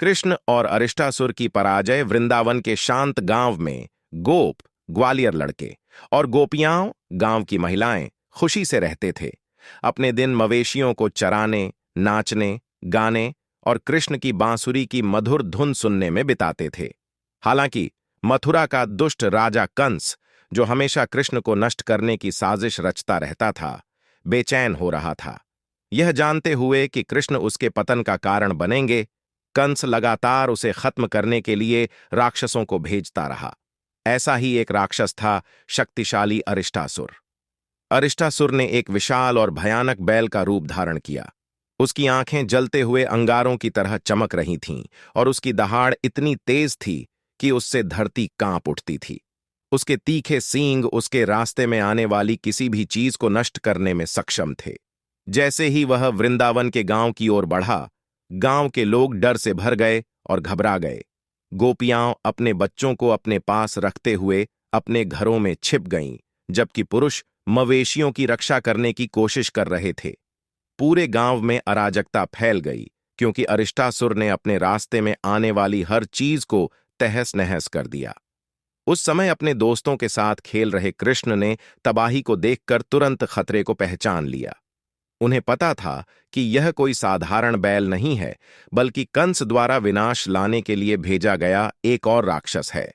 कृष्ण और अरिष्टासुर की पराजय वृंदावन के शांत गांव में गोप, ग्वालियर लड़के और गोपियां, गांव की महिलाएं खुशी से रहते थे। अपने दिन मवेशियों को चराने, नाचने, गाने और कृष्ण की बांसुरी की मधुर धुन सुनने में बिताते थे। हालांकि मथुरा का दुष्ट राजा कंस, जो हमेशा कृष्ण को नष्ट करने की साजिश रचता रहता था, बेचैन हो रहा था। यह जानते हुए कि कृष्ण उसके पतन का कारण बनेंगे, कंस लगातार उसे खत्म करने के लिए राक्षसों को भेजता रहा। ऐसा ही एक राक्षस था शक्तिशाली अरिष्टासुर। अरिष्टासुर ने एक विशाल और भयानक बैल का रूप धारण किया। उसकी आंखें जलते हुए अंगारों की तरह चमक रही थीं और उसकी दहाड़ इतनी तेज थी कि उससे धरती कांप उठती थी। उसके तीखे सींग उसके रास्ते में आने वाली किसी भी चीज को नष्ट करने में सक्षम थे। जैसे ही वह वृंदावन के गांव की ओर बढ़ा, गांव के लोग डर से भर गए और घबरा गए। गोपियां अपने बच्चों को अपने पास रखते हुए अपने घरों में छिप गईं, जबकि पुरुष मवेशियों की रक्षा करने की कोशिश कर रहे थे। पूरे गांव में अराजकता फैल गई, क्योंकि अरिष्टासुर ने अपने रास्ते में आने वाली हर चीज को तहस नहस कर दिया। उस समय अपने दोस्तों के साथ खेल रहे कृष्ण ने तबाही को देखकर तुरंत खतरे को पहचान लिया। उन्हें पता था कि यह कोई साधारण बैल नहीं है, बल्कि कंस द्वारा विनाश लाने के लिए भेजा गया एक और राक्षस है।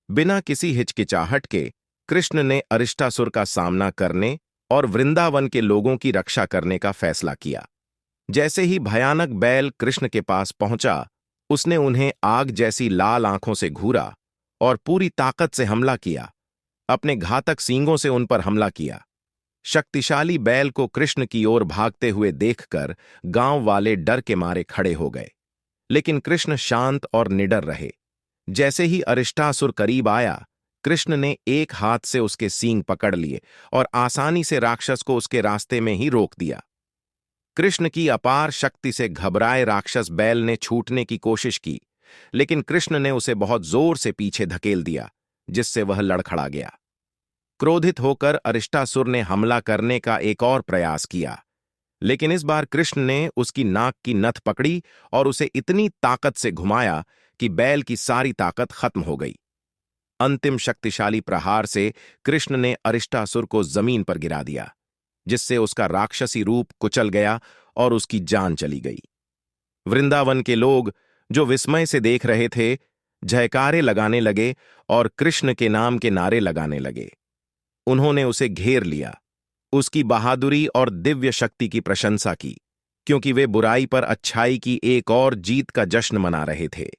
बिना किसी हिचकिचाहट के कृष्ण ने अरिष्टासुर का सामना करने और वृंदावन के लोगों की रक्षा करने का फैसला किया। जैसे ही भयानक बैल कृष्ण के पास पहुंचा, उसने उन्हें आग जैसी लाल आंखों से घूरा और पूरी ताकत से हमला किया। अपने घातक सींगों से उन पर हमला किया। शक्तिशाली बैल को कृष्ण की ओर भागते हुए देखकर गांव वाले डर के मारे खड़े हो गए, लेकिन कृष्ण शांत और निडर रहे। जैसे ही अरिष्टासुर करीब आया, कृष्ण ने एक हाथ से उसके सींग पकड़ लिए और आसानी से राक्षस को उसके रास्ते में ही रोक दिया। कृष्ण की अपार शक्ति से घबराए राक्षस बैल ने छूटने की कोशिश की, लेकिन कृष्ण ने उसे बहुत जोर से पीछे धकेल दिया, जिससे वह लड़खड़ा गया। क्रोधित होकर अरिष्टासुर ने हमला करने का एक और प्रयास किया, लेकिन इस बार कृष्ण ने उसकी नाक की नथ पकड़ी और उसे इतनी ताकत से घुमाया कि बैल की सारी ताकत खत्म हो गई। अंतिम शक्तिशाली प्रहार से कृष्ण ने अरिष्टासुर को जमीन पर गिरा दिया, जिससे उसका राक्षसी रूप कुचल गया और उसकी जान चली गई। वृंदावन के लोग, जो विस्मय से देख रहे थे, जयकारे लगाने लगे और कृष्ण के नाम के नारे लगाने लगे। उन्होंने उसे घेर लिया, उसकी बहादुरी और दिव्य शक्ति की प्रशंसा की, क्योंकि वे बुराई पर अच्छाई की एक और जीत का जश्न मना रहे थे।